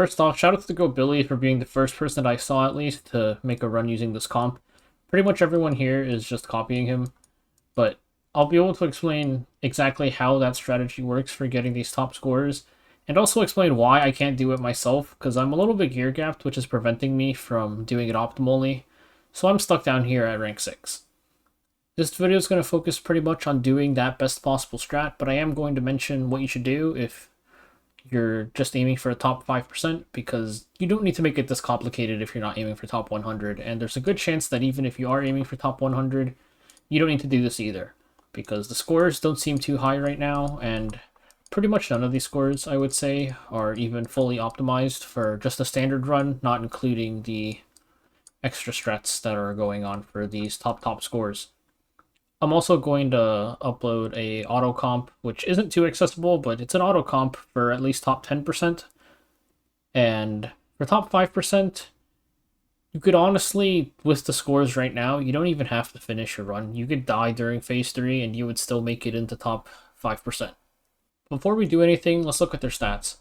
First off, shout out to Go Billy for being the first person that I saw at least to make a run using this comp. Pretty much everyone here is just copying him, but I'll be able to explain exactly how that strategy works for getting these top scores, and also explain why I can't do it myself, because I'm a little bit gear gapped, which is preventing me from doing it optimally, so I'm stuck down here at rank 6. This video is going to focus pretty much on doing that best possible strat, but I am going to mention what you should do if you're just aiming for a top 5%, because you don't need to make it this complicated if you're not aiming for top 100, and there's a good chance that even if you are aiming for top 100, you don't need to do this either, because the scores don't seem too high right now, and pretty much none of these scores, I would say, are even fully optimized for just a standard run, not including the extra strats that are going on for these top scores. I'm also going to upload a auto comp, which isn't too accessible, but it's an auto comp for at least top 10%. And for top 5%, you could honestly, with the scores right now, you don't even have to finish your run. You could die during phase 3 and you would still make it into top 5%. Before we do anything, let's look at their stats.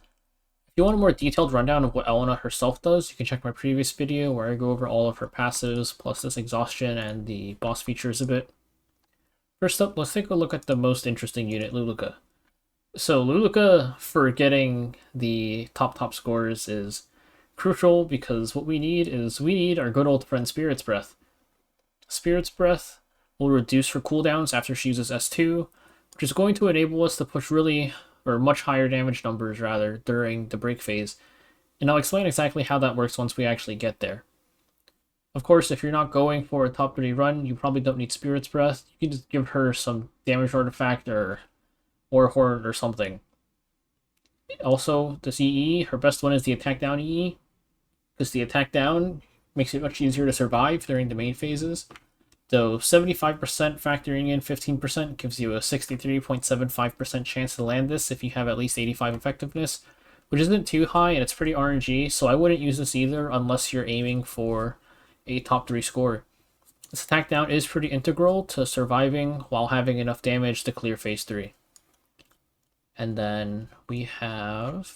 If you want a more detailed rundown of what Alena herself does, you can check my previous video where I go over all of her passives, plus this exhaustion and the boss features a bit. First up, let's take a look at the most interesting unit, Luluka. So Luluka, for getting the top scores, is crucial because what we need our good old friend Spirit's Breath. Spirit's Breath will reduce her cooldowns after she uses S2, which is going to enable us to push much higher damage numbers rather during the break phase. And I'll explain exactly how that works once we actually get there. Of course, if you're not going for a top 30 run, you probably don't need Spirit's Breath. You can just give her some damage artifact or War Horn or something. Also, this EE, her best one is the attack down EE, because the attack down makes it much easier to survive during the main phases. Though 75% factoring in 15% gives you a 63.75% chance to land this if you have at least 85 effectiveness, which isn't too high and it's pretty RNG, so I wouldn't use this either unless you're aiming for a top 3 score. This attack down is pretty integral to surviving while having enough damage to clear phase 3. And then we have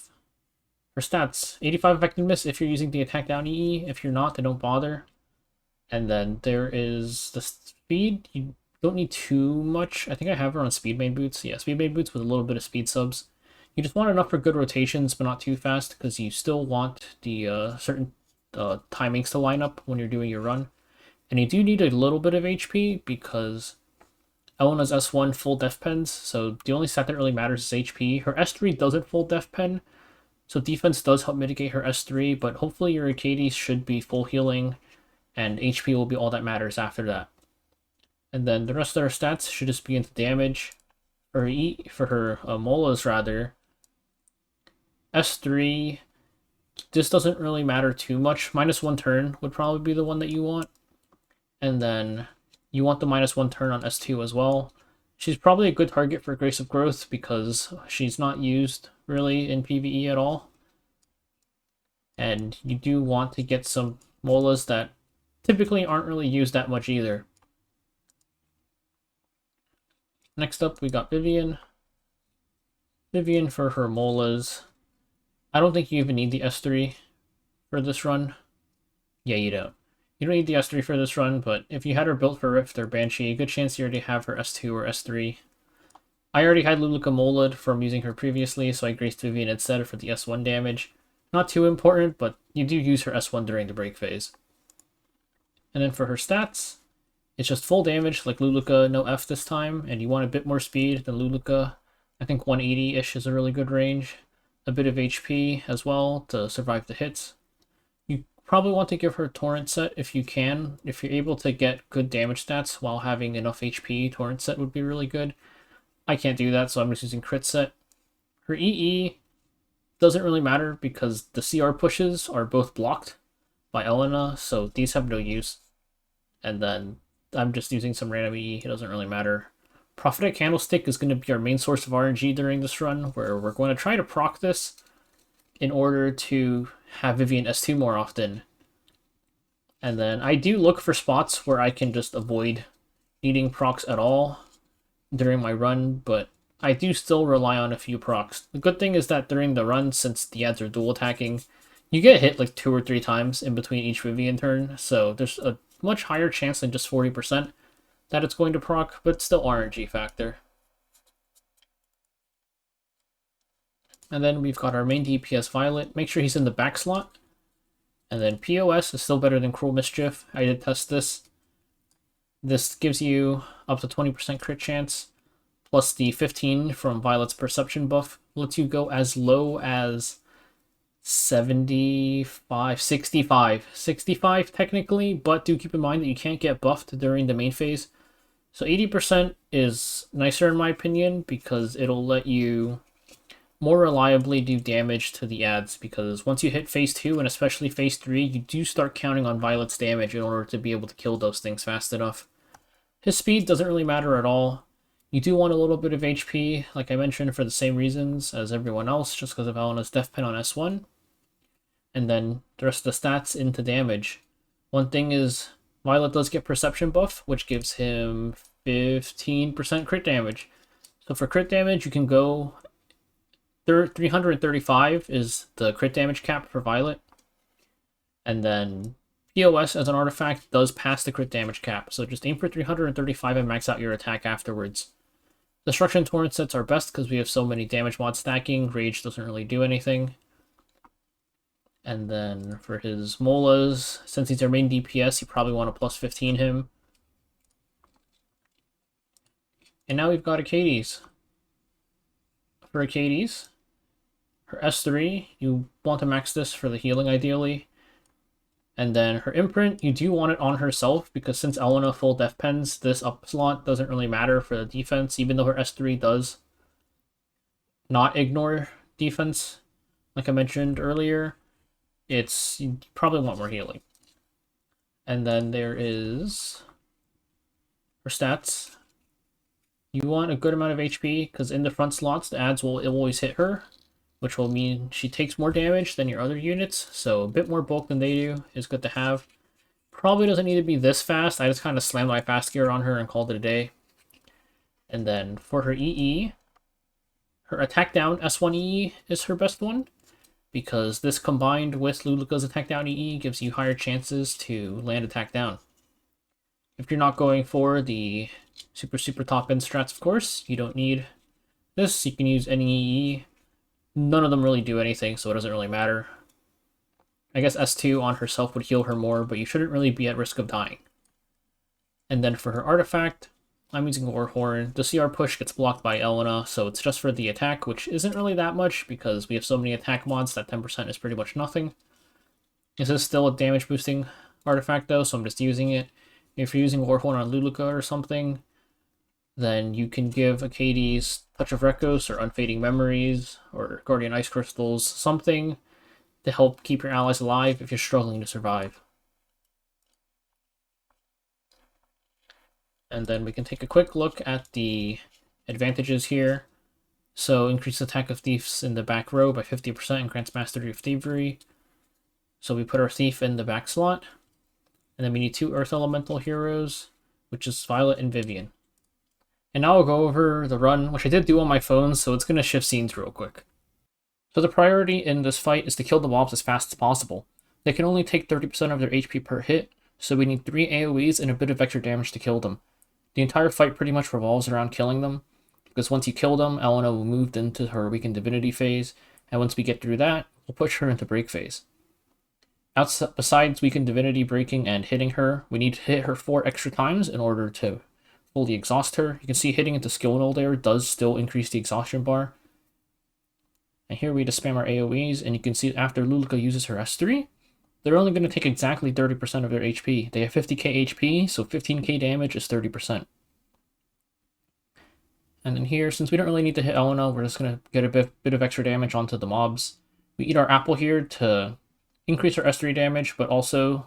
her stats. 85 effectiveness if you're using the attack down EE. If you're not, then don't bother. And then there is the speed. You don't need too much. I think I have her on speed main boots. Yeah, speed main boots with a little bit of speed subs. You just want enough for good rotations, but not too fast, because you still want the certain timings to line up when you're doing your run. And you do need a little bit of HP because Elena's S1 full def pens, so the only stat that really matters is HP. Her S3 doesn't full def pen, so defense does help mitigate her S3, but hopefully your Arcades should be full healing, and HP will be all that matters after that. And then the rest of her stats should just be into damage. For her Molas rather, S3, this doesn't really matter too much. -1 turn would probably be the one that you want. And then you want the -1 turn on S2 as well. She's probably a good target for Grace of Growth because she's not used really in PvE at all. And you do want to get some Molas that typically aren't really used that much either. Next up, we got Vivian. Vivian for her Molas. I don't think you even need the S3 for this run. Yeah, you don't. You don't need the S3 for this run, but if you had her built for Rift or Banshee, a good chance you already have her S2 or S3. I already had Luluka Molad from using her previously, so I graced Vivian instead for the S1 damage. Not too important, but you do use her S1 during the break phase. And then for her stats, it's just full damage like Luluka, no F this time, and you want a bit more speed than Luluka. I think 180-ish is a really good range. A bit of HP as well to survive the hits. You probably want to give her Torrent Set if you can. If you're able to get good damage stats while having enough HP, Torrent Set would be really good. I can't do that, so I'm just using Crit Set. Her EE doesn't really matter because the CR pushes are both blocked by Alena, so these have no use. And then I'm just using some random EE, it doesn't really matter. Prophetic Candlestick is going to be our main source of RNG during this run, where we're going to try to proc this in order to have Vivian S2 more often. And then I do look for spots where I can just avoid needing procs at all during my run, but I do still rely on a few procs. The good thing is that during the run, since the ads are dual attacking, You get hit like 2 or 3 times in between each Vivian turn, so there's a much higher chance than just 40% that it's going to proc, but still RNG factor. And then we've got our main DPS Violet. Make sure he's in the back slot. And then POS is still better than Cruel Mischief. I did test this. This gives you up to 20% crit chance, plus the 15 from Violet's Perception buff. Lets you go as low as 65, 65 technically, but do keep in mind that you can't get buffed during the main phase. So 80% is nicer in my opinion, because it'll let you more reliably do damage to the ads, because once you hit phase 2 and especially phase 3, you do start counting on Violet's damage in order to be able to kill those things fast enough. His speed doesn't really matter at all. You do want a little bit of HP, like I mentioned, for the same reasons as everyone else, just because of Alena's Death Pen on S1. And then the rest of the stats into damage. One thing is, Violet does get Perception buff, which gives him 15% crit damage. So for crit damage, you can go 335 is the crit damage cap for Violet. And then POS as an artifact does pass the crit damage cap, so just aim for 335 and max out your attack afterwards. Destruction Torrent sets are best because we have so many damage mod stacking. Rage doesn't really do anything. And then for his Molas, since he's our main DPS, you probably want to plus 15 him. And now we've got Acades. For Acades, her S3, you want to max this for the healing ideally. And then her imprint, you do want it on herself, because since Alena full Death Pens, this up slot doesn't really matter for the defense, even though her S3 does not ignore defense. Like I mentioned earlier, you probably want more healing. And then there is her stats. You want a good amount of HP, because in the front slots, the ads will always hit her, which will mean she takes more damage than your other units, so a bit more bulk than they do is good to have. Probably doesn't need to be this fast. I just kind of slammed my fast gear on her and called it a day. And then for her EE, her attack down S1 EE is her best one, because this combined with Luluka's attack down EE gives you higher chances to land attack down. If you're not going for the super top end strats, of course, you don't need this. You can use any EE. None of them really do anything, so it doesn't really matter. I guess S2 on herself would heal her more, but you shouldn't really be at risk of dying. And then for her artifact, I'm using Warhorn. The CR push gets blocked by Alena, so it's just for the attack, which isn't really that much, because we have so many attack mods that 10% is pretty much nothing. This is still a damage boosting artifact though, so I'm just using it. If you're using Warhorn on Luluka or something, then you can give Acades Touch of Rekos or Unfading Memories or Guardian Ice Crystals, something to help keep your allies alive if you're struggling to survive. And then we can take a quick look at the advantages here. So increase attack of thieves in the back row by 50% and grants mastery of thievery. So we put our thief in the back slot. And then we need 2 Earth Elemental heroes, which is Violet and Vivian. And now I'll go over the run, which I did do on my phone, so it's going to shift scenes real quick. So the priority in this fight is to kill the mobs as fast as possible. They can only take 30% of their HP per hit, so we need 3 AoEs and a bit of extra damage to kill them. The entire fight pretty much revolves around killing them, because once you kill them, Alena will move into her Weakened Divinity phase, and once we get through that, we'll push her into Break phase. Besides Weakened Divinity breaking and hitting her, we need to hit her 4 extra times in order to fully exhaust her. You can see hitting into skill node there does still increase the exhaustion bar. And here we just spam our AoEs, and you can see after Luluka uses her S3, they're only going to take exactly 30% of their HP. They have 50k HP, so 15k damage is 30%. And then here, since we don't really need to hit Alena, we're just going to get a bit of extra damage onto the mobs. We eat our apple here to increase our S3 damage, but also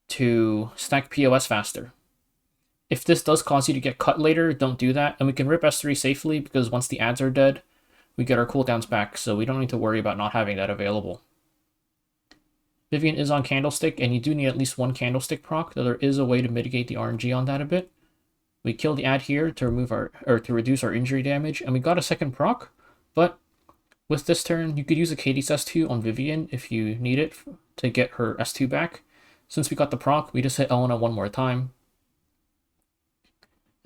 to stack POS faster. If this does cause you to get cut later, don't do that. And we can rip S3 safely, because once the ads are dead, we get our cooldowns back, so we don't need to worry about not having that available. Vivian is on Candlestick, and you do need at least 1 Candlestick proc, though there is a way to mitigate the RNG on that a bit. We kill the ad here to reduce our injury damage, and we got a second proc, but With this turn, you could use a Katie's S2 on Vivian if you need it to get her S2 back. Since we got the proc, we just hit Alena one more time.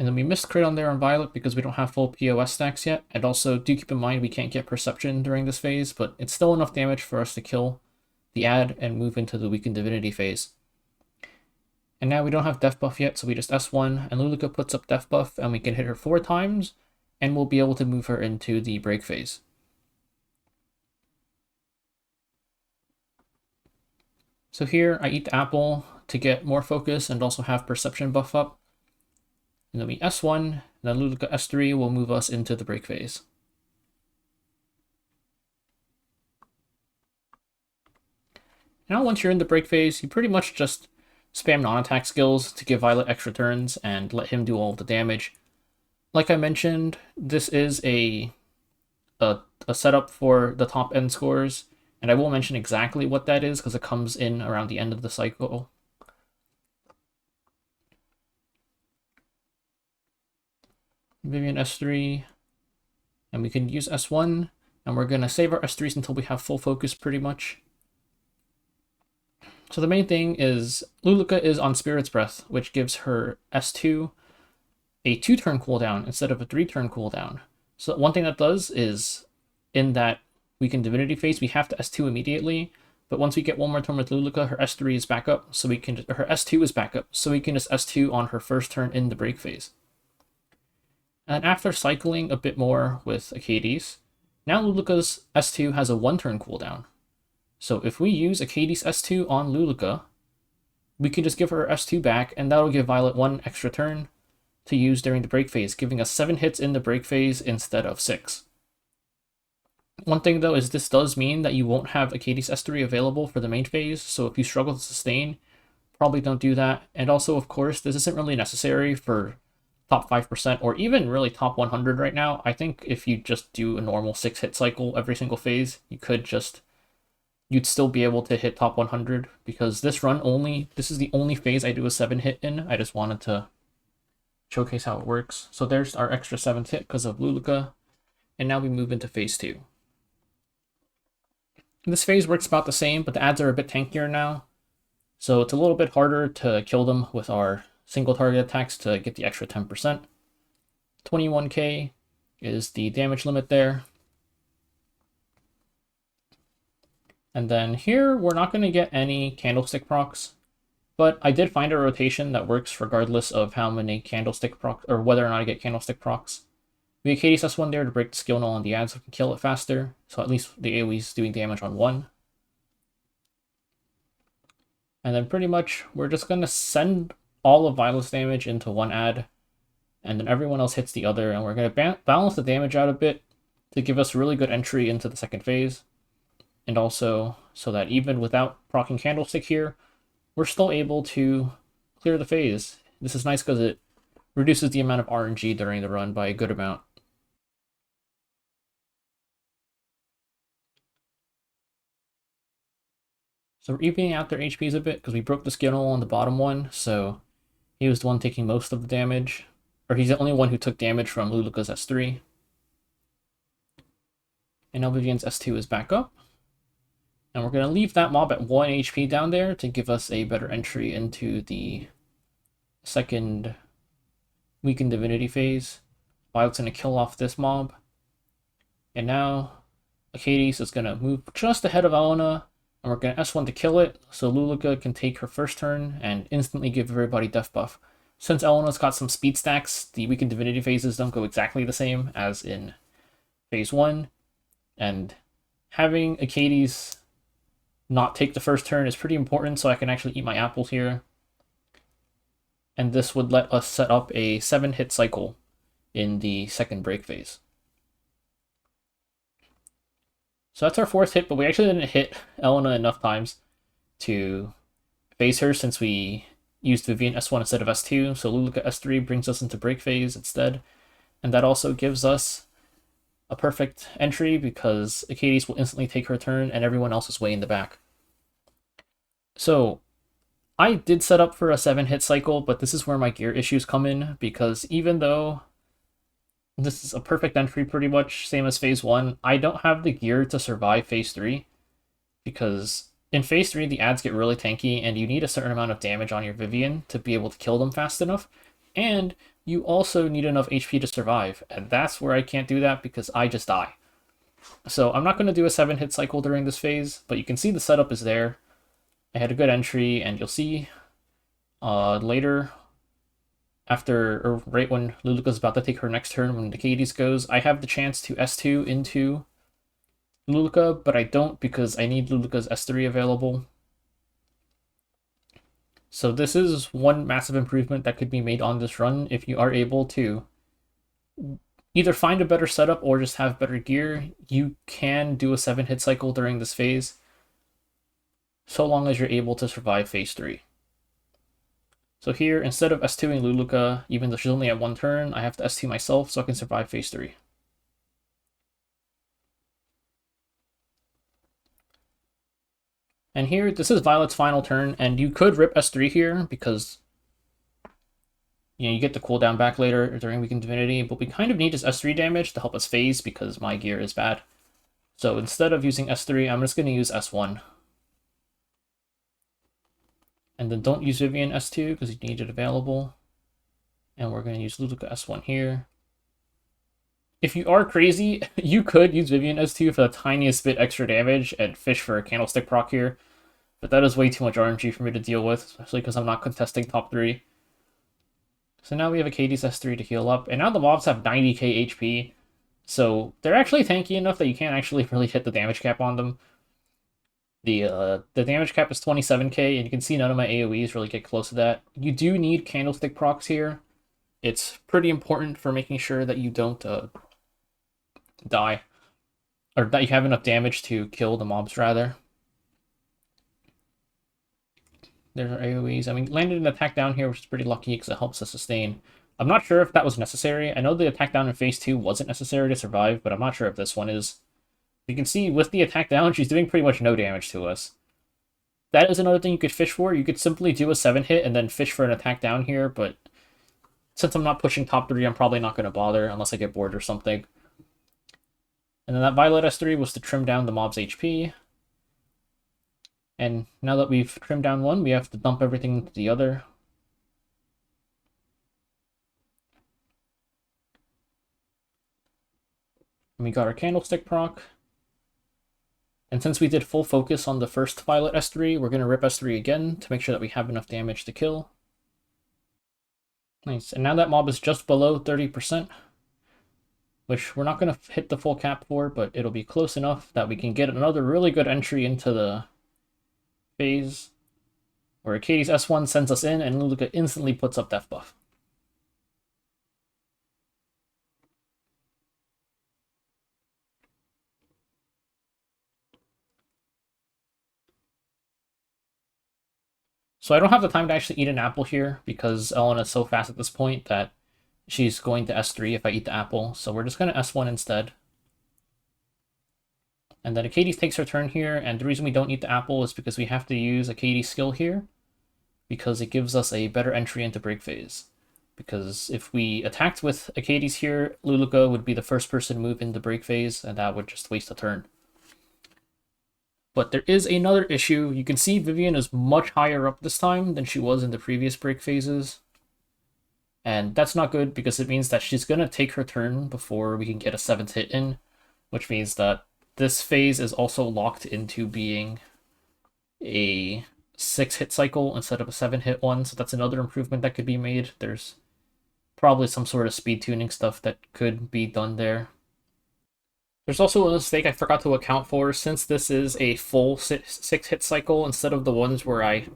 And then we missed crit on there on Violet because we don't have full POS stacks yet. And also, do keep in mind we can't get Perception during this phase, but it's still enough damage for us to kill the ad and move into the Weakened Divinity phase. And now we don't have Death Buff yet, so we just S1, and Luluka puts up Death Buff, and we can hit her 4 times, and we'll be able to move her into the break phase. So here, I eat the apple to get more focus and also have Perception buff up. And then we S1, and then Luluka S3 will move us into the break phase. Now once you're in the break phase, you pretty much just spam non-attack skills to give Violet extra turns and let him do all of the damage. Like I mentioned, this is a setup for the top end scores, and I will mention exactly what that is because it comes in around the end of the cycle. Vivian S3, and we can use S1, and we're going to save our S3s until we have full focus pretty much. So the main thing is Luluka is on Spirit's Breath, which gives her S2 a 2-turn cooldown instead of a 3-turn cooldown. So one thing that does is in that Weakened Divinity phase, we have to S2 immediately, but once we get one more turn with Luluka, her S3 is back up, so we can her S2 is back up, so we can just S2 on her first turn in the break phase. And after cycling a bit more with Acades, now Luluka's S2 has a 1-turn cooldown. So if we use Acades S2 on Luluka, we can just give her S2 back, and that'll give Violet 1 extra turn to use during the break phase, giving us 7 hits in the break phase instead of 6. One thing though is this does mean that you won't have Acades S3 available for the main phase, so if you struggle to sustain, probably don't do that. And also, of course, this isn't really necessary for top 5% or even really top 100 right now. I think if you just do a normal 6-hit cycle every single phase, you'd still be able to hit top 100 because this is the only phase I do a 7-hit in. I just wanted to showcase how it works. So there's our extra 7th hit because of Luluka. And now we move into phase 2. This phase works about the same, but the ads are a bit tankier now. So it's a little bit harder to kill them with our single target attacks to get the extra 10%. 21k is the damage limit there. And then here, we're not going to get any candlestick procs, but I did find a rotation that works regardless of how many candlestick procs, or whether or not I get candlestick procs. We have Katie's S1 there to break the skill null on the ad so we can kill it faster, so at least the AoE's doing damage on 1. And then pretty much, we're just going to send all of Violet's damage into one ad, and then everyone else hits the other, and we're going to balance the damage out a bit to give us really good entry into the second phase. And also, so that even without proccing Candlestick here, we're still able to clear the phase. This is nice because it reduces the amount of RNG during the run by a good amount. So we're evening out their HPs a bit because we broke the skill on the bottom one, so he was the one taking most of the damage. Or he's the only one who took damage from Luluka's S3. And now Vivian's S2 is back up. And we're going to leave that mob at 1 HP down there to give us a better entry into the second Weakened Divinity phase. Violet's going to kill off this mob. And now Acades is going to move just ahead of Alena, and we're going to S1 to kill it, so Luluka can take her first turn and instantly give everybody death buff. Since Alena's got some speed stacks, the Weakened Divinity phases don't go exactly the same as in phase 1, and having Acades not take the first turn is pretty important so I can actually eat my apples here. And this would let us set up a 7-hit cycle in the second break phase. So that's our 4th hit, but we actually didn't hit Alena enough times to phase her since we used Vivian S1 instead of S2, so Luluka S3 brings us into break phase instead. And that also gives us a perfect entry because Acades will instantly take her turn and everyone else is way in the back. So I did set up for a 7-hit cycle, but this is where my gear issues come in because even though This is a perfect entry pretty much, same as phase 1. I don't have the gear to survive phase 3, because in phase 3 the ads get really tanky and you need a certain amount of damage on your Vivian to be able to kill them fast enough, and you also need enough HP to survive, and that's where I can't do that because I just die. So I'm not going to do a 7-hit cycle during this phase, but you can see the setup is there. I had a good entry, and you'll see later, after, or right when Luluka's about to take her next turn, when the Katie's goes, I have the chance to S2 into Luluka, but I don't because I need Luluka's S3 available. So this is one massive improvement that could be made on this run if you are able to either find a better setup or just have better gear. You can do a 7-hit cycle during this phase, so long as you're able to survive phase 3. So here, instead of S2ing Luluka, even though she's only at 1 turn, I have to S2 myself so I can survive phase 3. And here, this is Violet's final turn, and you could rip S3 here because you get the cooldown back later during Weakened Divinity, but we kind of need his S3 damage to help us phase because my gear is bad. So instead of using S3, I'm just going to use S1. And then don't use Vivian S2 because you need it available. And we're going to use Luluka S1 here. If you are crazy, you could use Vivian S2 for the tiniest bit extra damage and fish for a Candlestick proc here. But that is way too much RNG for me to deal with, especially because I'm not contesting top 3. So now we have a Katie's S3 to heal up, and now the mobs have 90k HP, so they're actually tanky enough that you can't actually really hit the damage cap on them. The damage cap is 27k, and you can see none of my AoEs really get close to that. You do need Candlestick procs here. It's pretty important for making sure that you don't die, or that you have enough damage to kill the mobs, rather. There's our AoEs. I mean, landed an attack down here, which is pretty lucky because it helps us sustain. I'm not sure if that was necessary. I know the attack down in phase 2 wasn't necessary to survive, but I'm not sure if this one is. You can see with the attack down, she's doing pretty much no damage to us. That is another thing you could fish for. You could simply do a 7-hit and then fish for an attack down here, but since I'm not pushing top 3, I'm probably not going to bother unless I get bored or something. And then that Violet S3 was to trim down the mob's HP. And now that we've trimmed down one, we have to dump everything into the other. And we got our Candlestick proc. And since we did full focus on the first Violet S3, we're going to rip S3 again to make sure that we have enough damage to kill. Nice. And now that mob is just below 30%, which we're not going to hit the full cap for, but it'll be close enough that we can get another really good entry into the phase where Katie's S1 sends us in and Luluka instantly puts up death buff. So I don't have the time to actually eat an apple here because Alena is so fast at this point that she's going to S3 if I eat the apple. So we're just going to S1 instead. And then Akates takes her turn here, and the reason we don't eat the apple is because we have to use Akates' skill here, because it gives us a better entry into break phase. Because if we attacked with Akates here, Luluka would be the first person to move into break phase, and that would just waste a turn. But there is another issue. You can see Vivian is much higher up this time than she was in the previous break phases. And that's not good because it means that she's going to take her turn before we can get a 7th hit in, which means that this phase is also locked into being a 6-hit cycle instead of a 7-hit one, so that's another improvement that could be made. There's probably some sort of speed tuning stuff that could be done there. There's also a mistake I forgot to account for. Since this is a full 6-hit cycle instead of the ones where I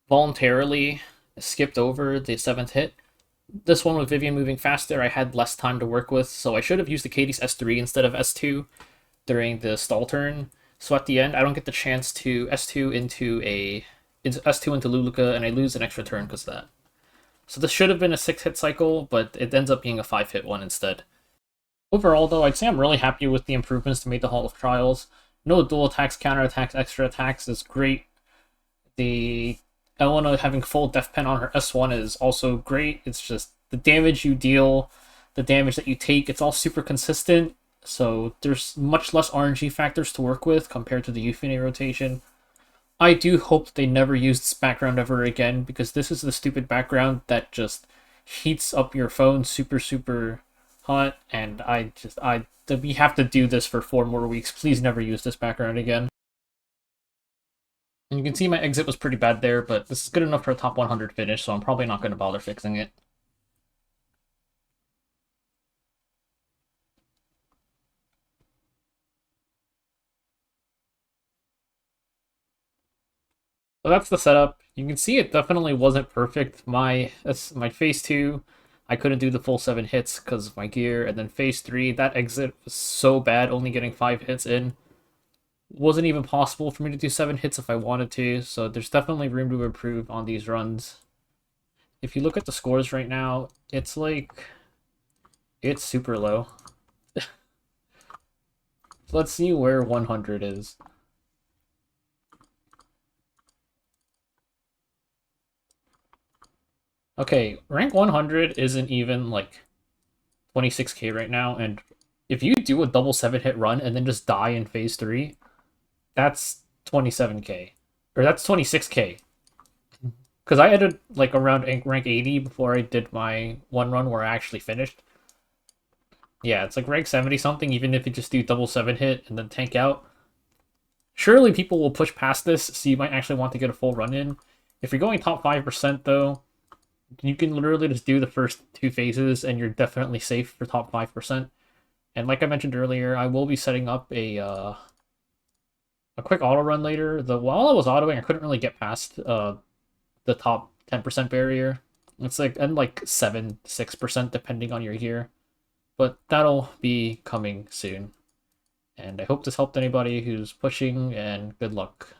voluntarily skipped over the 7th hit, this one with Vivian moving faster, I had less time to work with, so I should have used the Katie's S3 instead of S2 during the stall turn. So at the end, I don't get the chance to S2 into Luluka, and I lose an extra turn because of that. So this should have been a 6-hit cycle, but it ends up being a 5-hit one instead. Overall, though, I'd say I'm really happy with the improvements to make the Hall of Trials. No dual attacks, counter attacks, extra attacks is great. The Alena having full death pen on her S1 is also great. It's just the damage you deal, the damage that you take, it's all super consistent. So there's much less RNG factors to work with compared to the Euphony rotation. I do hope that they never use this background ever again, because this is the stupid background that just heats up your phone super, super hot, and we have to do this for 4 more weeks. Please never use this background again. And you can see my exit was pretty bad there, but this is good enough for a top 100 finish, so I'm probably not going to bother fixing it. So that's the setup. You can see it definitely wasn't perfect. My phase 2, I couldn't do the full 7 hits because of my gear, and then phase 3, that exit was so bad, only getting 5 hits in. Wasn't even possible for me to do 7 hits if I wanted to, so there's definitely room to improve on these runs. If you look at the scores right now, it's super low. Let's see where 100 is. Okay, rank 100 isn't even like 26k right now, and if you do a double 7 hit run and then just die in phase 3, that's 27k. Or that's 26k. Because I ended like around rank 80 before I did my one run where I actually finished. Yeah, it's like rank 70 something, even if you just do double 7 hit and then tank out. Surely people will push past this, so you might actually want to get a full run in. If you're going top 5% though, you can literally just do the first 2 phases and you're definitely safe for top 5%. And like I mentioned earlier, I will be setting up a quick auto run later. While I was autoing, I couldn't really get past the top 10% barrier. It's like, and like 6% depending on your gear. But that'll be coming soon. And I hope this helped anybody who's pushing, and good luck.